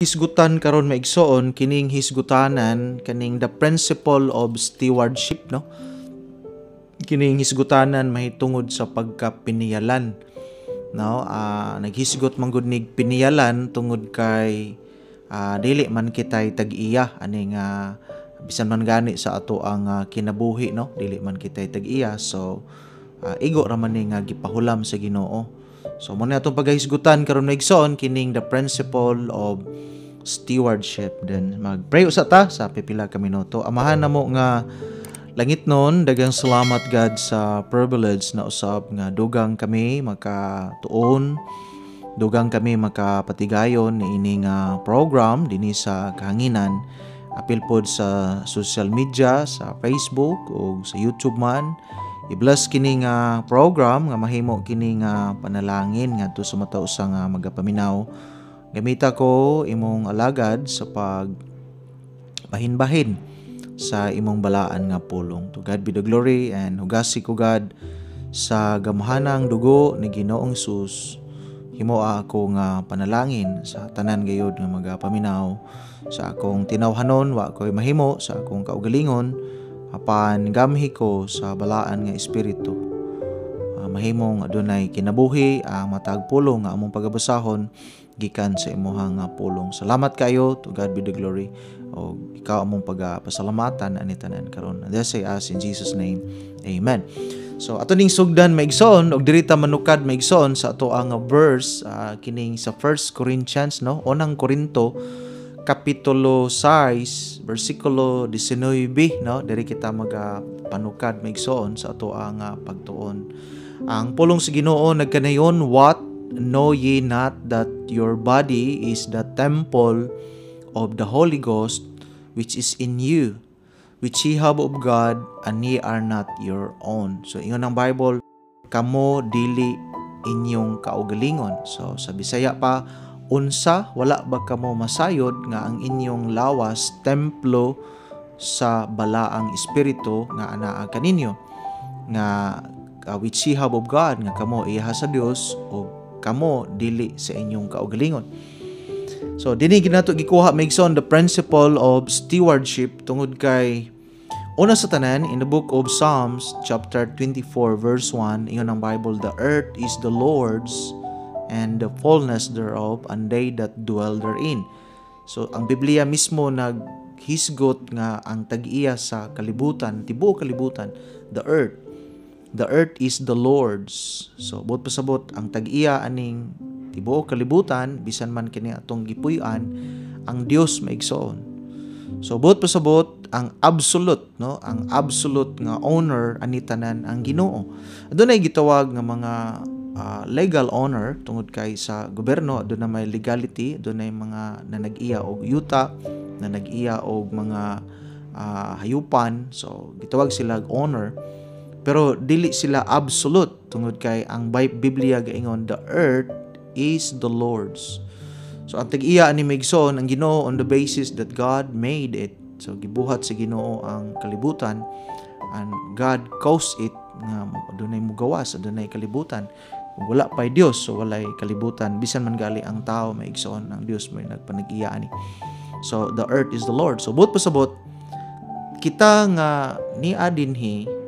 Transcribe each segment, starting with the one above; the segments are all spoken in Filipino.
Hisgutan karon maigsoon kining hisgutanan kaning the principle of stewardship, no? Kining hisgutanan mahitungod sa pagkapiniyalan, no? Naghisgot man gud nig piniyalan tungod kay dili man kitay tag-iya ani nga bisan man gani sa ato ang kinabuhi, no? Dili man kitay tag-iya, so igo ra man ni nga gipahulam sa Ginoo. So mo na atong paghisgutan karon maigsoon kining the principle of stewardship. Then mag-pray usa ta sa pipila ka minuto. Amahan namo nga langit nun, dagang salamat God sa privilege na usab nga dugang kami makatuon, dugang kami makapatigayon ni ini nga program dinhi sa kahanginan. Apil pod sa social media, sa Facebook o sa YouTube man. I-bless kini nga program nga mahimo kini nga panalangin ngadto sa matao sa nga magapaminaw. Gamita ko imong alagad sa pagbahin-bahin sa imong balaan nga pulong. To God be the glory, and hugasi ko God sa gamhanang dugo ni Ginoong Hesus. Himoa ako nga panalangin sa tanan gayud nga magapaminaw. Sa akong tinawhanon wa ko'y mahimo sa akong kaugalingon, apan gamhi ko sa balaan nga espiritu. Mahimong adunay kinabuhi ang matag pulong nga among pagabasahon gikan sa imuhang pulong. Salamat kayo, to God be the glory. O ikaw among pagapasalamatan ani tanan karon. And this I ask in Jesus name. Amen. So ato ning sugdan maigsoon og diri ta manukad maigsoon sa ato ang verse kining sa 1 Corinthians, no? Unang Korinto kapitulo 6 versikulo 19, no? Diri kita panukad maigsoon sa ato ang pagtuon. Ang pulong sa Ginoo nagkanayon, what know ye not that your body is the temple of the Holy Ghost which is in you, which ye have of God, and ye are not your own. So ingon ang Bible, kamo dili inyong kaugalingon. So sa Bisaya pa, unsa wala ba kamo masayod nga ang inyong lawas templo sa balaang espiritu nga anaa kaninyo, nga which ye have of God, nga kamo iha sa Dios o kamo dili sa inyong kaugalingon. So dinhi ginato gikuha maigsoon the principle of stewardship tungod kay una sa tanan in the book of Psalms chapter 24 verse 1, ingon ang Bible, the earth is the Lord's and the fullness thereof, and they that dwell therein. So ang Biblia mismo naghisgot nga ang tag-iya sa kalibutan, tibuok kalibutan, the earth is the Lord's. So buot pasabot ang tag-iya aning tibuok kalibutan, bisan man kini atong gipuy-an, ang Dios maigsoon. So buot pasabot ang absolute, no? Ang absolute nga owner ani tanan ang Ginoo. Adunay gitawag nga mga legal owner tungod kay sa gobyerno, aduna may legality, adunay mga nanag-iya og yuta, nanag-iya og mga hayupan. So gitawag sila owner. Pero dili sila absolute tungod kay ang Biblia gaingon the earth is the Lord's. So ang tag-iya ani maigsoon ang Ginoo on the basis that God made it. So gibuhat sa Ginoo ang kalibutan, and God caused it nga adunay mugawas, adunay kalibutan. Kung wala pay Dios, so walay kalibutan. Bisan man gali ang tao maigsoon ang Dios may nagpanag-iya ani. So the earth is the Lord. So buot pasabot kita nga niya dinhi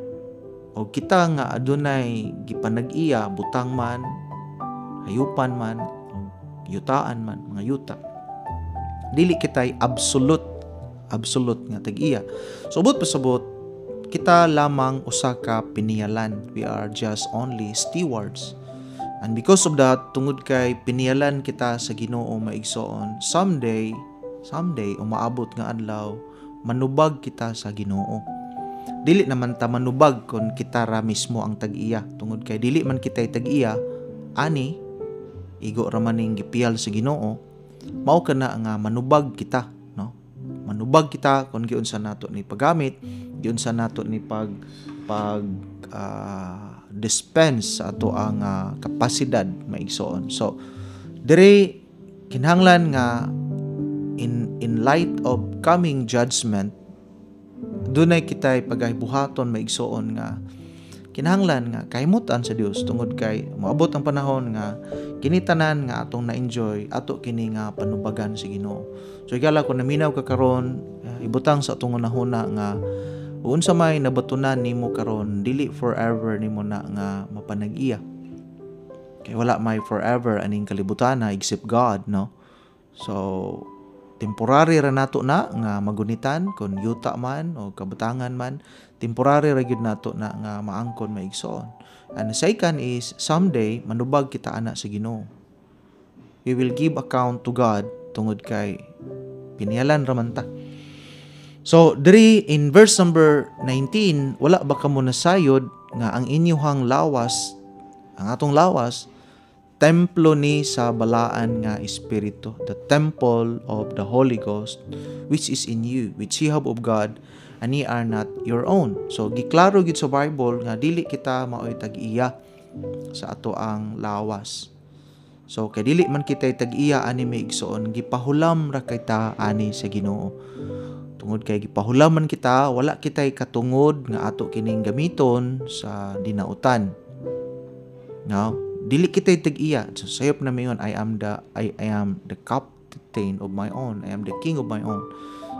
o kita nga adunay gipanag-iya, butang man, hayupan man, yutaan man, mga yuta, dili kitay absolute nga tag-iya. So buot pasabot kita lamang usa ka piniyalan. We are just only stewards. And because of that, tungod kay piniyalan kita sa Ginoo maigsoon, someday umaabot nga adlaw manubag kita sa Ginoo. Dili naman ta manubag kung kita ra mismo ang tag-iya, tungod kay dili man kitay tag-iya ani igo ra man ning gipiyal sa Ginoo, mao kana nga manubag kita, no? Manubag kita kung giunsa nato ni paggamit, giunsa nato ni dispense sa ato ang kapasidad maigsoon. So diri kinahanglan nga in light of coming judgment, dunay kitay pagahibuhaton maigsoon nga kinahanglan nga kahimutan sa Dios tungod kay moabot ang panahon nga kini tanan nga atong na-enjoy ato kini nga panubagan sa Ginoo. So igala kung naminaw ka karon, ibutang sa atong unahuna nga unsa may nabatunan nimo karon dili forever nimo na nga mapanag-iya. Kay wala may forever aning kalibutan na except God, no? So temporary ra nato na nga magunitan kung yuta man o kabutangan man, temporary ra gyud nato na nga maangkon maigsoon. And the second is someday manubag kita ana sa Ginoo. We will give account to God tungod kay pinialan ra man ta. So diri in verse number 19, wala ba kamo nasayod nga ang inyuhang lawas, ang atong lawas, templo ni sa balaan nga espiritu, the temple of the Holy Ghost which is in you, which ye have of God, and ye are not your own. So giklaro gid sa Bible nga dili kita maoy tag-iya sa ato ang lawas. So kay dili man kita tag-iya ani maigsoon, gipahulam ra kita ani sa Ginoo. Tungod kay gipahulam man kita, wala kitay katungod nga ato kining gamiton sa dinautan. No? Dili kitay tag-iya. So sayop na mayon, I am the captain of my own. I am the king of my own.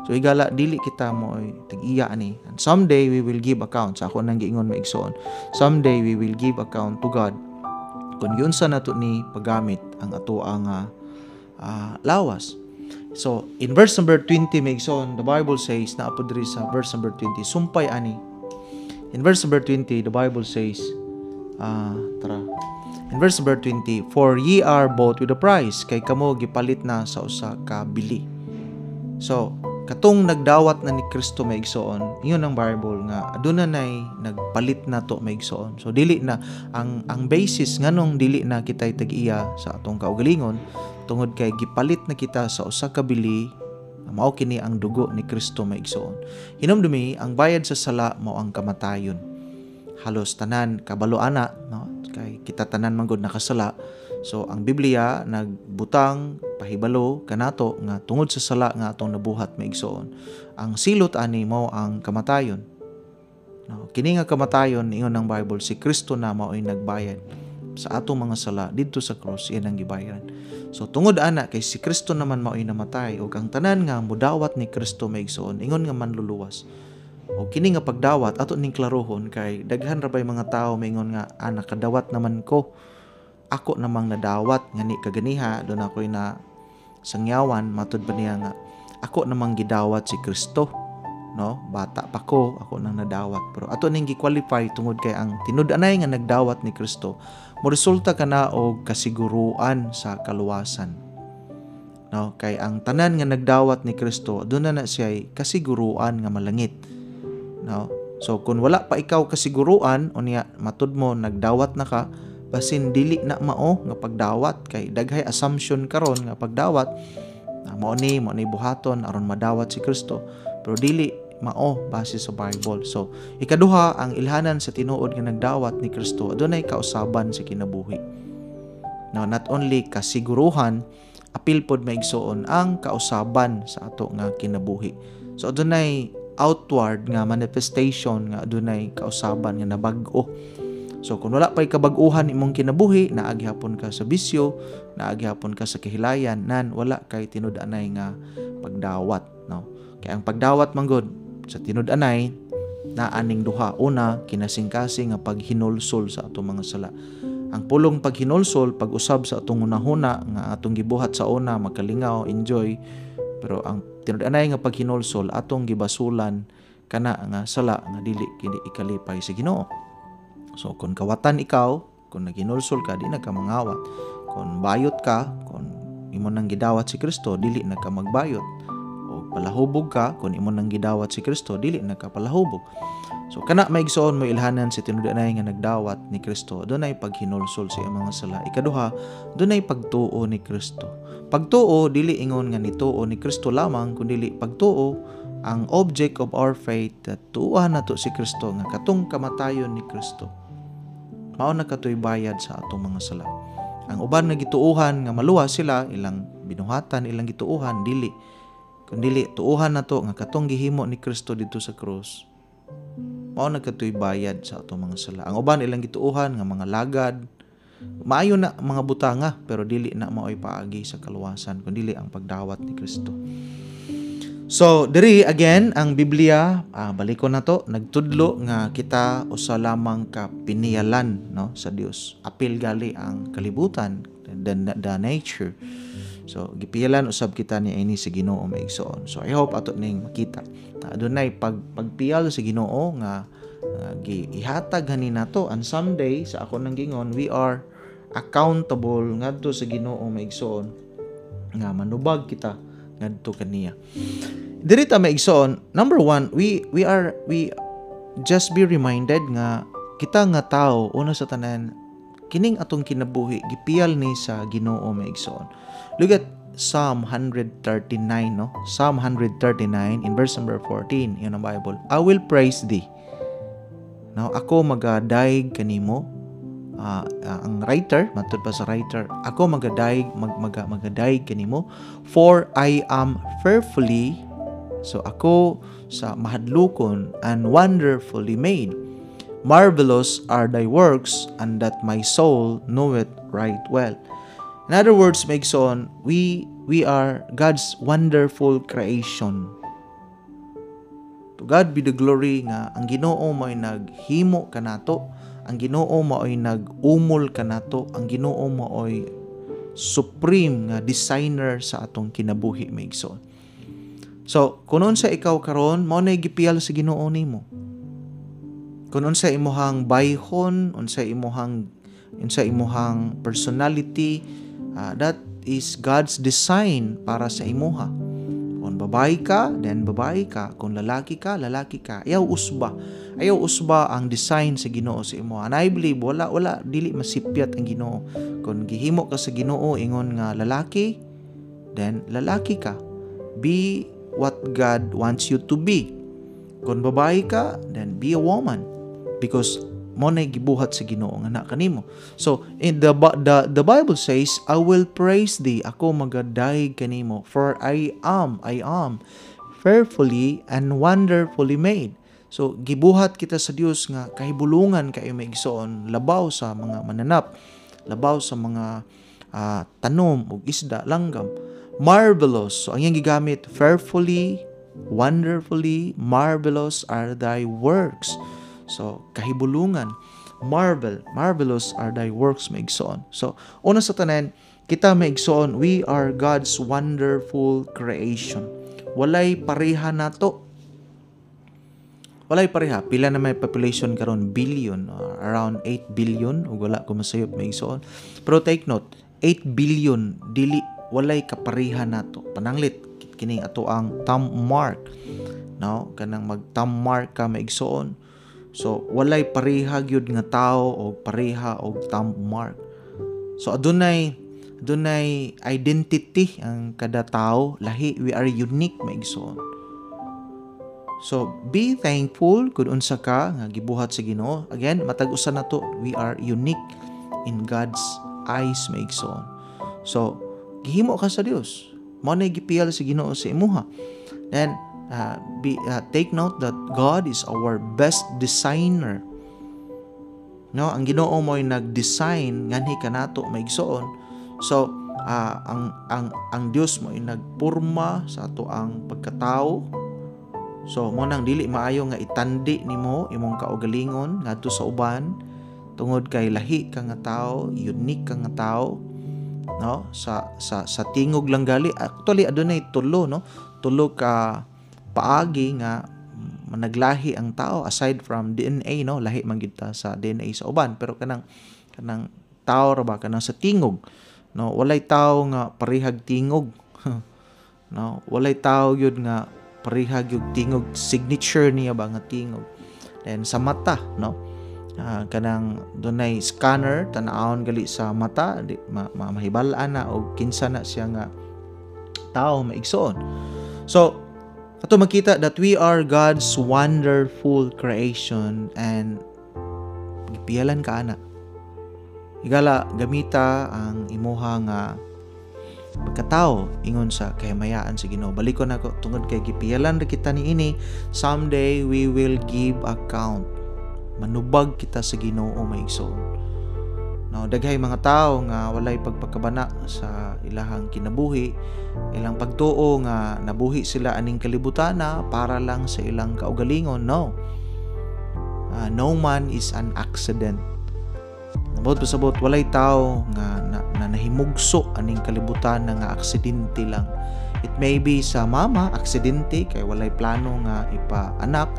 So igala dili kita mo tag-iya ani. And someday we will give account. Sa ako nang giingon maigsoon. Someday we will give account to God kung yunsa nato ni paggamit ang ato ang lawas. So in verse number 20 maigsoon, the Bible says na apo diri sa verse number 20, sumpay ani. In verse number 20, the Bible says in verse number 20, for ye are bought with a price, kay kamo gipalit na sa usa ka bili. So, katong nagdawat na ni Kristo maigsoon, iyon ang Bible nga aduna nay nagpalit na to maigsoon. So dili na ang basis nganong dili na kitay tag-iya sa atong kaugalingon tungod kay gipalit na kita sa usa ka bili, mao kini ang dugo ni Kristo maigsoon. Hinumdumi ang bayad sa sala mao ang kamatayon. Halos tanan kabalo ana, no? Kay kita tanan man gud nakasala. So ang Biblia nagbutang pahibalo kanato nga tungod sa sala nga atong nabuhat maigsoon, ang silot ani mao ang kamatayon. No, kini nga kamatayon ingon ang Bible, si Kristo na mao'y nagbayad sa atong mga sala didto sa cross, iyan ang gibayaran. So tungod ana kay si Kristo naman mao'y namatay ug ang tanan nga mudawat ni Kristo maigsoon ingon nga manluluwas. O kini nga pagdawat ato ning klarohon kay daghan ra bay mga tawo maingon nga nakadawat naman ko. Ako namang nadawat ngani kaganiha doon ako'y na sangyawan matud pa niya nga ako namang gidawat si Kristo, no? Bata pa ko, ako nang nadawat. Pero ato ning gi-qualify tungod kay ang tinud-anay nga nagdawat ni Kristo mo resulta kana og kasiguruan sa kaluwasan. No, kay ang tanan nga nagdawat ni Kristo aduna na siya kasiguruan nga malangit. No? So kung wala pa ikaw kasiguruan unya matud mo nagdawat na ka, basin dili na mao nga pagdawat kay daghay assumption karon nga pagdawat mao ni buhaton aron madawat si Kristo, pero dili mao base sa Bible. So ikaduha, ang ilhanan sa tinuod nga nagdawat ni Kristo adunay kausaban sa kinabuhi. Now not only kasiguruhan, apil pod maigsoon ang kausaban sa ato nga kinabuhi. So adunay outward nga manifestation nga adunay kausaban nga nabag-o. So kung wala pa'y kabag-uhan imong kinabuhi, naaghapon ka sa bisyo, naaghapon ka sa kahilayan, nan wala kay tinud-anay nga pagdawat, no? Kaya ang pagdawat manggod sa tinud-anay na aning duha. Una, kinasing-kasing nga paghinulsol sa atong mga sala. Ang pulong paghinulsol, pag-usab sa atong unahuna nga atong gibuhat sa una, makalingaw, enjoy. Pero ang tinud-anay nga paghinulsol, atong gibasulan kana nga sala nga dili kini ikalipay sa Ginoo. So kung kawatan ikaw, kung naghinulsol ka, di na ka mangawat. Kung bayot ka, kung imo nang gidawat si Kristo, dili na ka magbayot. O palahubog ka, kung imo nang gidawat si Kristo, dili na ka palahubog. So kana maigsoon mo ilhanan si tinud-anay nga nagdawat ni Kristo, dunay paghinulsol sa iyang mga sala. Ikaduha, dunay pagtuo ni Kristo. Pagtuo dili ingon nga nituo ni Kristo lamang, kundi pagtuo ang object of our faith, that tuuhan nato si Kristo nga katong kamatayon ni Kristo. Mao na katoy bayad sa atong mga sala. Ang uban nga gituuhan nga maluwas sila, ilang binuhatan, ilang gituuhan, dili. Kundi tuuhan nato nga katong gihimo ni Kristo dito sa krus. mao nagkatoy bayad sa ato mga sala. Ang uban ilang gituohan nga mga lagad, maayo na mga butanga, pero dili na mao'y paagi sa kaluwasan kundi ang pagdawat ni Kristo. So diri again ang Biblia, balik ko na to, nagtudlo nga kita usa lamang ka piniyalan, no, sa Dios. Apil gali ang kalibutan, the nature. So gipiyalan usab kita ni ini sa Ginoo maigsoon. So I hope ato ning makita adunay pagpiyal sa Ginoo nga gihatag hani nato, and someday sa ako nang gingon we are accountable ngadto sa Ginoo maigsoon nga manubag kita ngadto kaniya. Diri ta maigsoon, number one, we just be reminded nga kita nga tao una sa tanan kining atong kinabuhi gipiyal ni sa Ginoo maigsoon. Look at Psalm 139, no? Psalm 139 in verse number 14 in the Bible. I will praise thee. Now ako magadayeg kanimo. Ang writer, matud pa sa writer, ako magadayeg kanimo, for I am fearfully, so ako sa mahadlukon and wonderfully made. Marvelous are thy works, and that my soul knoweth right well. In other words, maigsoon, we are God's wonderful creation. To God be the glory nga ang Ginoo mo'y naghimo kanato, ang Ginoo mo'y nag-umol kanato, ang Ginoo mo'y supreme nga designer sa atong kinabuhi maigsoon. So, kunon sa ikaw karon, mo na gipiyal sa Ginoo nimo. Kunon sa imuhang bayhon, unsa imuhang personality, that is God's design para sa imuha. Kung babae ka, then babae ka. Kung lalaki ka, lalaki ka. Ayaw usba ang design sa Ginoo sa imuha. And I believe wala dili masipyat ang Ginoo. Kung gihimo ka sa Ginoo ingon nga lalaki, then lalaki ka. Be what God wants you to be. Kung babae ka, then be a woman. Because mo na gibuhat sa Ginoo nga anak kanimo. So in the Bible says, I will praise thee, ako magadayeg kanimo, for I am fearfully and wonderfully made. So gibuhat kita sa Dios nga kahibulungan kayo maigsoon, labaw sa mga mananap, labaw sa mga tanom ug isda, langgam. Marvelous, so ang iyang gigamit, fearfully, wonderfully, marvelous are thy works. So, kahibulungan, marvelous are thy works maigsoon. So, una sa tanan, kita maigsoon, we are God's wonderful creation. Walay pareha nato. Walay pareha. Pila na may population karon, billion, around 8 billion, ug wala ko masayop maigsoon. Pero take note, 8 billion, dili, walay kapareha nato. Pananglit, kining ato ang thumb mark. No? Kanang mag-thumb mark ka maigsoon. So, walay pareha gyud nga tao o pareha og thumb mark. So, adunay identity ang kada tao, lahi, we are unique maigsoon. So, be thankful kung unsa ka nga gibuhat sa Ginoo. Again, matag usa na to, we are unique in God's eyes maigsoon. So, gihimo ka sa Dios. Mao na gipiyal sa Ginoo sa imuha. Then take note that God is our best designer. No, ang Ginoo mo'y nag-design nganhi kanato maigsoon. So ang Dios mo'y nagpurma sa ato ang pagkatao. So mo nang dili maayo nga itandi nimo imong kaugalingon ngadto sa uban tungod kay lahi ka nga tao, unique ka nga tao. No, sa tingog lang gali, actually adunay tulo, no, tulo ka paagi nga managlahi ang tao aside from DNA, no, lahi man gid ta sa DNA sa uban, pero kanang tao ra ba kanang sa tingog, no, walay tao nga parehag tingog. No, walay tao gyud nga parehag yung tingog, signature niya ba nga tingog. Then sa mata, no, kanang dunay scanner tan-awon gali sa mata, mahibal-an na og kinsa na siya nga tao maigsoon. So ato makita that we are God's wonderful creation, and gipiyalan ka ana. Igala gamita ang imuha nga pagkatao ingon sa kahimayaan sa Ginoo. Balikon ako tungod kay gipiyalan ra kita niini, someday we will give account. Manubag kita sa Ginoo maigsoon. No, daghay mga tao nga walay pagpakabana sa ilahang kinabuhi, ilang pagtuo nga nabuhi sila aning kalibutana para lang sa ilang kaugalingon. No. No man is an accident. Nabot pasabot walay tao nga nahimugso aning kalibutan nga aksidente lang. It may be sa mama aksidente kay walay plano nga ipaanak,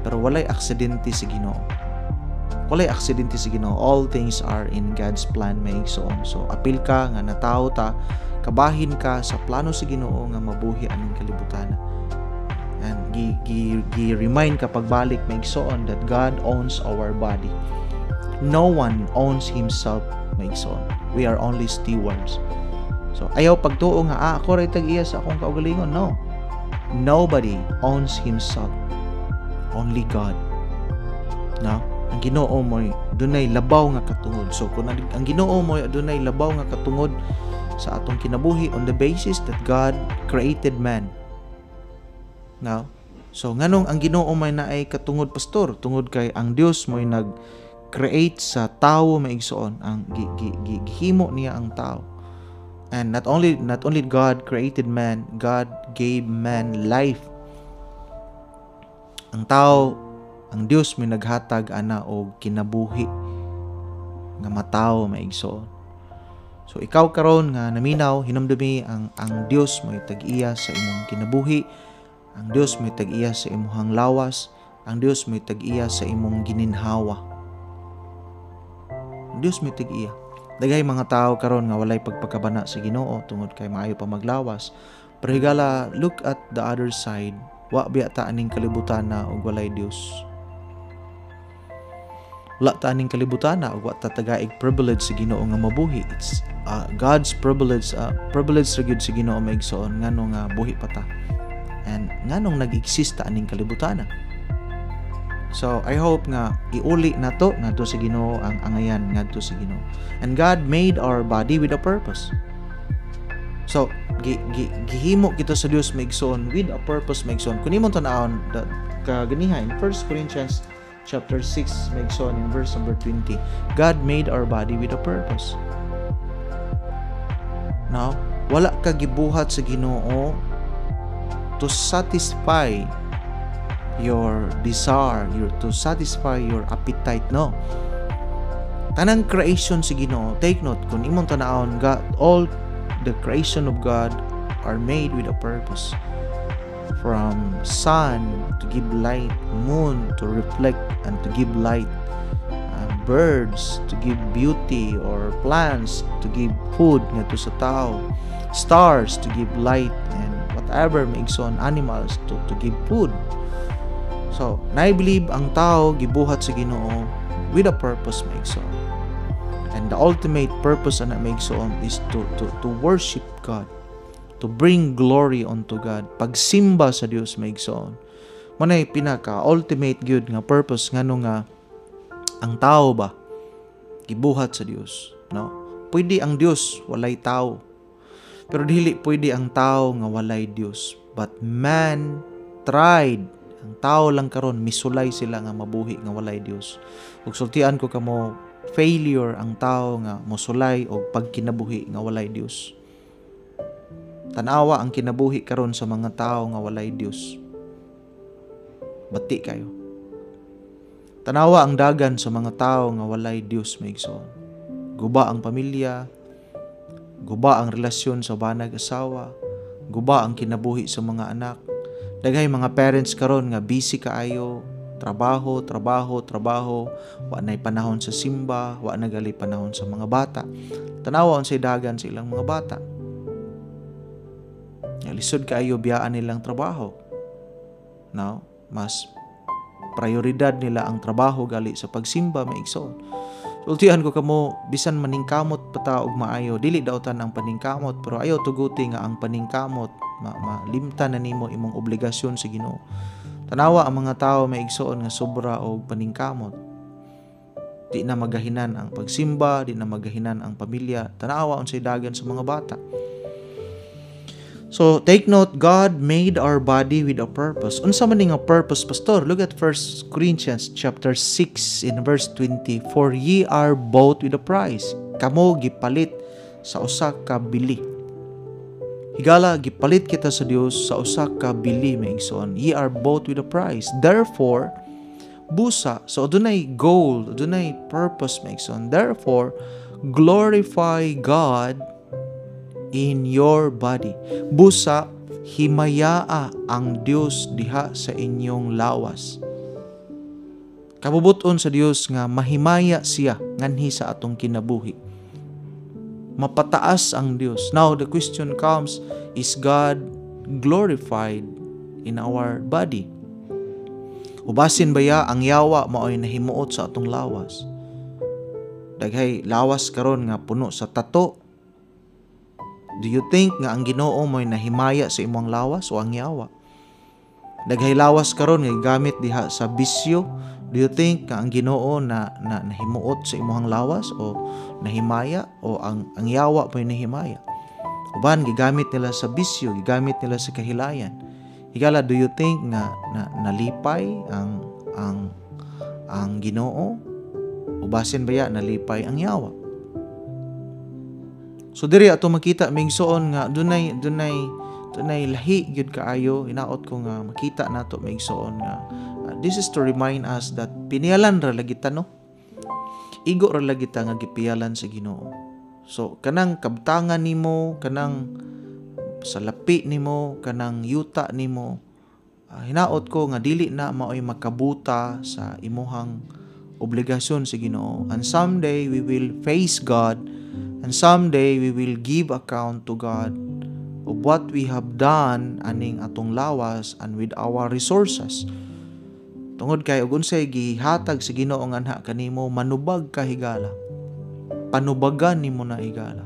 pero walay aksidente sa Ginoo. Walay aksidente sa Ginoo. All things are in God's plan maigsoon. So apil ka nga natawo ta, kabahin ka sa plano sa Ginoo nga mabuhi aning kalibutan. And gi-remind ka pagbalik maigsoon that God owns our body. No one owns himself maigsoon. We are only stewards. So ayaw pagtuo nga ako ray tag-iya sa akong kaugalingon. No. Nobody owns himself. Only God. No. Ang Ginoo mo dunay labaw nga katungod. So kung ang Ginoo mo dunay labaw nga katungod sa atong kinabuhi on the basis that God created man. Now, so nganong ang Ginoo may naay katungod pastor tungod kay ang Dios mo'y nag-create sa tawo maigsoon, ang gihimo niya ang tao. And not only God created man, God gave man life. Ang tao, ang Dios may naghatag ana og kinabuhi nga matawo maigsoon. So ikaw karon nga naminaw, hinumdumi ang Dios may tag-iya sa imong kinabuhi. Ang Dios may tag-iya sa imong lawas. Ang Dios may tag-iya sa imong gininhawa. Ang Dios may tag-iya. Daghay mga tao karon nga walay pagpakabana sa Ginoo tungod kay maayo pa maglawas. Pero higala, look at the other side. Wa biya ta aning kalibutan na og walay Dios. Wala ta aning kalibutan na og wa ta tagaig privilege sa Ginoo nga mabuhi. It's God's privilege ra gyud sa Ginoo maigsoon ngano nga buhi pa ta. And nganong nag-exist ta aning kalibutan. So I hope nga iuli nato ngadto sa Ginoo ang angayan ngadto sa Ginoo. And God made our body with a purpose. So gihimo kita sa Dios maigsoon with a purpose maigsoon. Kun imong tan-awon kaganiha in 1 Corinthians chapter 6 maigsoon in verse number 20, God made our body with a purpose. Now, wala ka gibuhat sa Ginoo to satisfy your desire, to satisfy your appetite, no. Tanang creation sa Ginoo, take note, kung imong tan-awon, God, all the creation of God are made with a purpose. From sun to give light, moon to reflect and to give light, birds to give beauty, or plants to give food ngadto sa tao, stars to give light, and whatever maigsoon, animals to give food. So, naibelieve ang tao gibuhat sa Ginoo with a purpose maigsoon. And the ultimate purpose ana maigsoon is to worship God, to bring glory unto God, pagsimba sa Dios maigsoon. Manay pinaka ultimate good nga purpose ngano nga ang tao ba gibuhat sa Dios, no? Pwede ang Dios walay tao, pero dili pwede ang tao nga walay Dios. But man tried, ang tao lang karon misulay sila nga mabuhi nga walay Dios. Ug sultian ko kamo, failure ang tao nga mosulay og pagkinabuhi nga walay Dios. Tanawa ang kinabuhi karon sa mga tao nga walay Dios. Bati kayo. Tanawa ang dagan sa mga tao nga walay Dios maigsoon. Guba ang pamilya, guba ang relasyon sa banag asawa, guba ang kinabuhi sa mga anak. Daghay mga parents karon nga busy kaayo, trabaho, wa nay panahon sa simba, wa na gali panahon sa mga bata. Tanawa unsay dagan sa ilang mga bata. Lisod kaayo biyaan nilang trabaho. Now, mas prioridad nila ang trabaho gali sa pagsimba maigsoon. Ultihan ko kamo, bisan maningkamot pata og maayo, dili daw tan ang paningkamot, pero ayaw tuguti nga ang paningkamot malimtan na nimo imong obligasyon sa Ginoo. Tanawa ang mga tao maigsoon nga sobra og paningkamot. Di na magahinan ang pagsimba, di na magahinan ang pamilya. Tanawa unsay dagan sa mga bata. So take note, God made our body with a purpose. Unsa man ning a purpose, pastor? Look at 1 Corinthians chapter 6 in verse 20. For ye are bought with a price. Kamo gipalit sa usa ka bili. Higala gipalit kita sa Dios sa usa ka bili, maigsoon. Ye are bought with a price. Therefore, busa, so dunay goal, dunay purpose, maigsoon. Therefore, glorify God in your body. Busa, himayaa ang Dios diha sa inyong lawas. Kabubuton sa Dios nga mahimaya siya nganhi sa atong kinabuhi. Mapataas ang Dios. Now the question comes, is God glorified in our body? Ubasin baya ang yawa mao'y nahimuot sa atong lawas? Daghay lawas karon nga puno sa tato. Do you think nga ang Ginoo mo'y nahimaya sa imong lawas o ang yawa? Daghay lawas karon nga gamit diha sa bisyo. Do you think nga ang Ginoo na nahimuot sa imong lawas o nahimaya o ang yawa mo'y nahimaya? Uban gigamit nila sa bisyo, gigamit nila sa kahilayan. Higala, do you think nga nalipay ang Ginoo? Ubasin baya nalipay ang yawa? So diri ato makita maigsoon nga dunay lahi gyud kaayo. Hinaot ko nga makita nato maigsoon nga this is to remind us that pinialan ra lagi ta, no? Igo ra lagi ta nga gipialan sa Ginoo. So kanang kabtangan nimo, kanang salapi nimo, kanang yuta nimo, hinaot ko nga dili na maoy makabuta sa imuhang obligasyon sa Ginoo. And someday we will face God. And someday we will give account to God of what we have done aning atong lawas and with our resources. Tungod kay ug unsay gihatag sa Ginoo nga anha kanimo, manubag ka higala. Panubagan nimo na higala.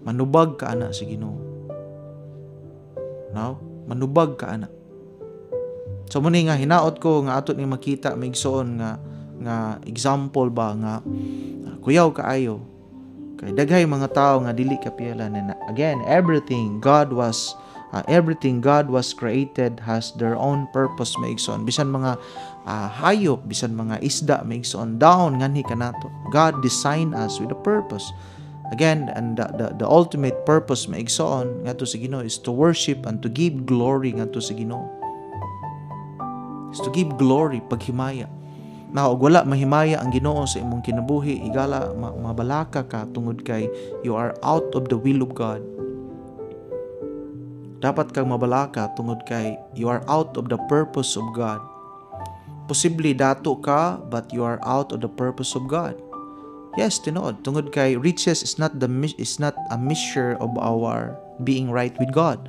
Manubag ka ana sa Ginoo. Now, manubag ka ana. So muni nga hinaot ko nga ato ni makita maigsoon nga example ba nga kuyaw kaayo. Kay daghay mga tao nga dili kapialan na again everything God was created has their own purpose, maigsoon. Bisan mga hayop, bisan mga isda, maigsoon, down nganhi kanato. God designed us with a purpose. Again, and the ultimate purpose, maigsoon, ngadto sa Ginoo is to worship and to give glory ngadto sa Ginoo. Is to give glory, paghimaya. Now, wala mahimaya ang Ginoo sa imong kinabuhi, higala mabalaka ka tungod kay you are out of the will of God. Dapat kang mabalaka tungod kay you are out of the purpose of God. Posible dato ka, but you are out of the purpose of God. Yes, tinuod, tungod kay riches is not a measure of our being right with God.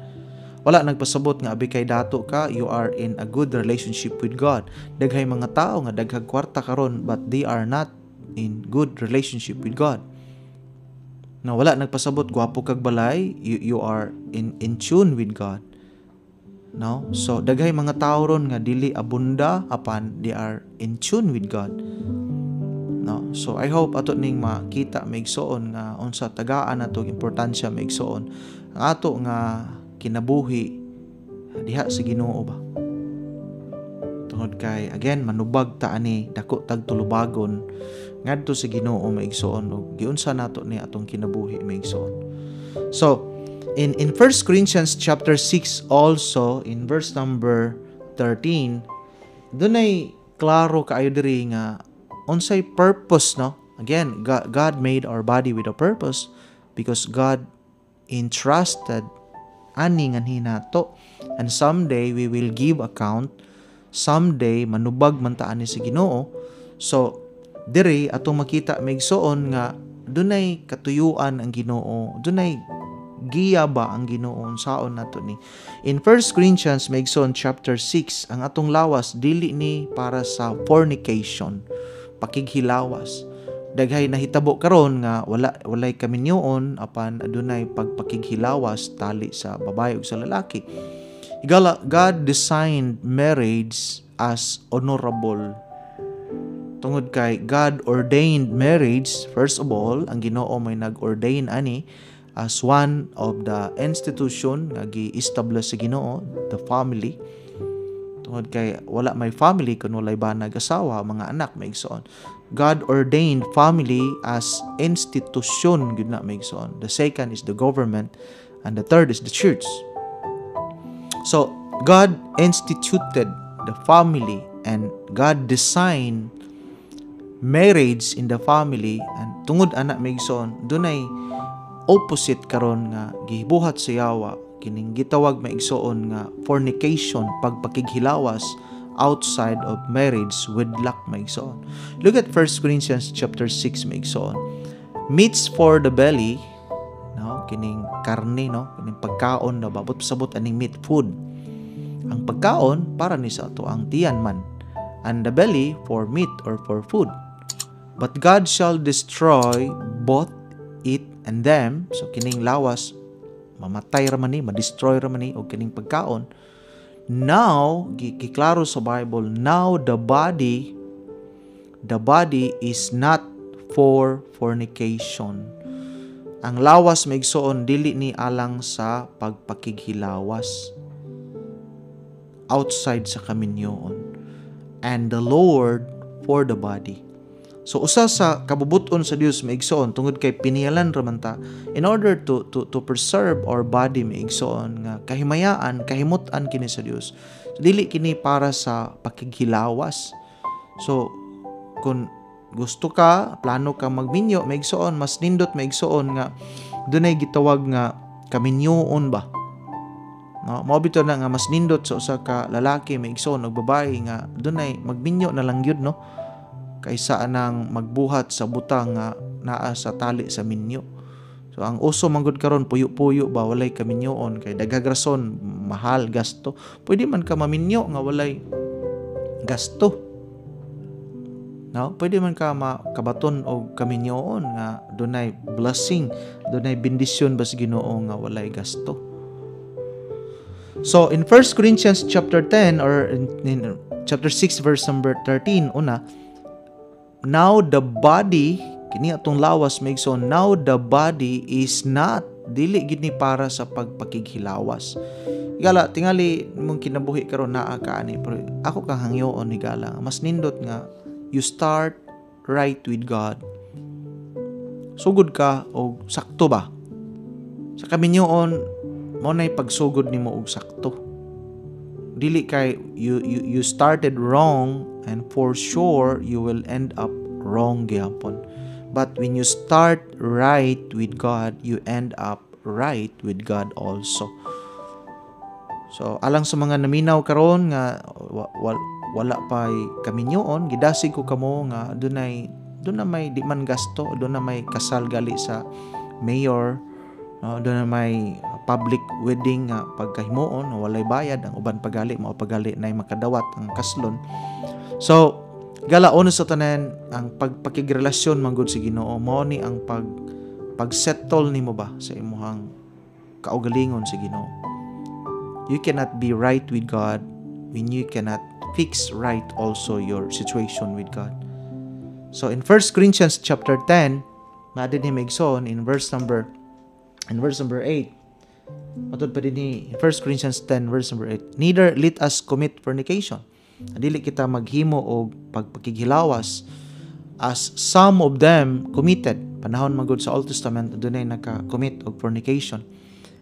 Wala nagpasabot nga abi kay dato ka, you are in a good relationship with God. Daghay mga tao nga daghag kwarta karon but they are not in good relationship with God. Na wala nagpasabot gwapo kag balay, you are in tune with God. No? So daghay mga tao ron nga dili abunda apan they are in tune with God. No? So I hope ato ning makita maigsoon nga unsa tagaan nato importansya maigsoon ang ato nga kinabuhi diha sa Ginoo ba. Tungod kay again manubag ta ani dako tag tulubagon ngadto sa Ginoo maigsoon ug giunsa nato ni atong kinabuhi maigsoon. So in 1 Corinthians chapter 6 also in verse number 13 dunay klaro kaayo diri nga unsay purpose, no? Again, God made our body with a purpose because God entrusted ani nganhi nato, and someday we will give account. Someday manubag man ta ani sa Ginoo. So diri atong makita maigsoon nga dunay katuyuan ang Ginoo, dunay giya ba ang Ginoo saon nato ni. In 1 Corinthians maigsoon chapter 6 ang atong lawas dili ni para sa fornication, pakighilawas. Daghay nahitabo karon nga walay kaminyoon apan adunay pagpakighilawas tali sa babae ug sa lalaki. Higala, God designed marriage as honorable. Tungod kay God ordained marriage, first of all, ang Ginoo may nag-ordain ani as one of the institution nga gi-establish sa Ginoo, the family. Tungod kay wala may family kun walay banag asawa, mga anak maigsoon. God ordained family as institution gud na maigsoon. The second is the government and the third is the church. So God instituted the family and God designed marriage in the family, and tungod anak maigsoon dunay opposite karon nga gibuhat sa Yawa kining gitawag maigsoon nga fornication, pagpakighilawas outside of marriage, wedlock maigsoon. Look at 1 Corinthians chapter 6 maigsoon. Meats for the belly, no, kining karne, no, kining pagkaon na babot sabot aning meat, food. Ang pagkaon para ni sa ato ang tiyan man, and the belly for meat or for food. But God shall destroy both it and them. So kining lawas mamatay ra man ni, ma-destroy ra man ni og kining pagkaon. Now giklaro sa Bible, now the body is not for fornication. Ang lawas maigsoon dili ni alang sa pagpakighilawas outside sa kaminyoon, and the Lord for the body. So usa sa kabubuton sa Dios maigsoon tungod kay pinialan ra man ta in order to preserve our body maigsoon nga kahimayaan, kahimut-an kini sa Dios. So, dili kini para sa pakighilawas. So kung gusto ka, plano ka magminyo maigsoon, mas nindot maigsoon nga dunay gitawag nga kaminyoon ba. No, mao bitaw na nga mas nindot sa usa ka lalaki maigsoon ug babae nga dunay magminyo na lang gyud, no, kaysa anang magbuhat sa butang nga naa sa tali sa minyo. So ang uso manggod karon puyo-puyo ba, walay kaminyoon kay daghang rason, mahal, gasto. Pwede man ka maminyo nga walay gasto. No, pwede man ka makabaton og kaminyoon nga dunay blessing, dunay bendisyon ba sa Ginoo nga walay gasto. So in 1 Corinthians chapter 10 or in chapter 6 verse number 13 una, now the body, kini atong lawas maigsoon, now the body is not, dili gid ni para sa pagpakighilawas. Igala tingali mong kinabuhi karon naa ka ani, pero ako kang hangyoon igala mas nindot nga you start right with God. Sugod ka og sakto ba sa kaminyoon, mo nay pagsugod nimo og sakto. Dili kay you started wrong and for sure you will end up wrong gyapon. But when you start right with God, you end up right with God also. So alang sa mga naminaw karon nga wala pay kaminyoon, gidasig ko kamo nga dunay may di man gasto, doon na may kasal gali sa mayor, no, doon na may public wedding nga pagkahimuon walay bayad, ang uban pagali mao pagali nay makadawat ang kaslon. So galaon sa tanan ang pagpakigrelasyon manggod sa Ginoo, mao ni ang pagsettle nimo ba sa imuhang kaugalingon sa Ginoo. You cannot be right with God when you cannot fix right also your situation with God. So in 1 Corinthians chapter 10, madin ni maigsoon in verse number 8. Matod pa din ni 1 Corinthians 10 verse number 8. Neither let us commit fornication. Dili kita maghimo og pagpakighilawas as some of them committed. Panahon magud sa Old Testament dunay naka-commit og fornication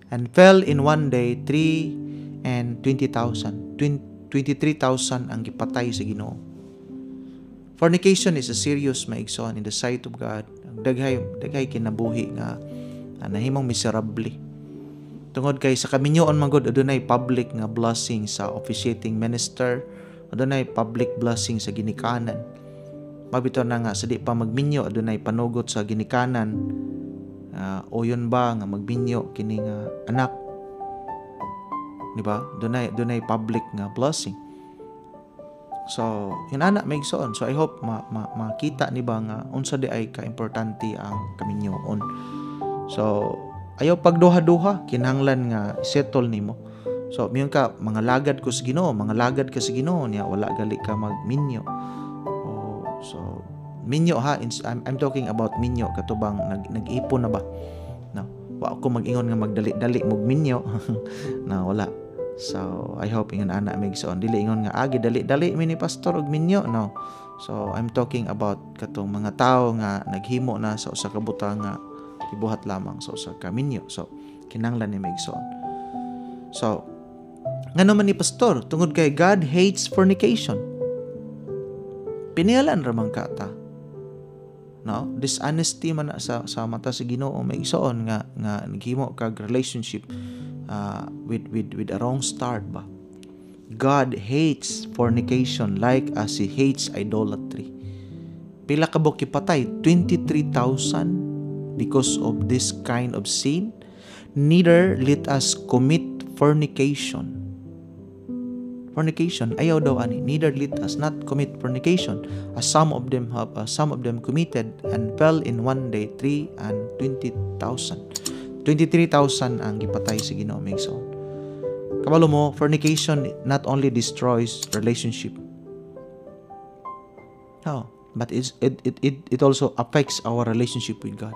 and fell in one day 3,20,000. 23,000 ang gipatay sa Ginoo. Fornication is a serious maigsoon in the sight of God. Daghay kinabuhi nga nahimong miserable. Tungod kay sa kaminyoon magud adunay public nga blessing sa officiating minister, adunay public blessing sa ginikanan. Mabito na nga sa di pa magminyo adunay panugot sa ginikanan. O yun ba nga magminyo kini nga anak, di ba? Dunay public nga blessing. So yun ana maigsoon. So I hope makita ni ba nga unsa di ay ka-importante ang kaminyoon. So ayaw pagduha-duha, kinahanglan nga settle nimo. So miyon ka mga lagad ko sa Ginoo, mga lagad ka sa Ginoo niya, wala gali ka magminyo. So minyo ha, I'm talking about minyo katubang nag-ipon na ba. No. Wa ako mag-ingon nga magdali-dali mugminyo na wala. So I hope ingon ana migsoon dili ingon nga agi dali-dali mi ni pastor og minyo, no. So I'm talking about katong mga tao nga naghimo na sa usa ka butang nga ibuhat lamang sa usa ka minyo. So kinahanglan ni migsoon. So ngano man ni pastor tungod kay God hates fornication. Pinialan ra man kata. No, dishonesty man sa mata sa Ginoo migsoon nga naghimo kag relationship with a wrong start ba. God hates fornication like as He hates idolatry. Pila ka buok patay? 23,000 because of this kind of sin. Neither let us commit fornication. Fornication, ayaw daw ani. Neither let us not commit fornication, as some of them committed and fell in one day 320,000. 23,000 ang gipatay sa Ginoo migsoon. Kabalo mo, fornication not only destroys relationship. No, but it also affects our relationship with God.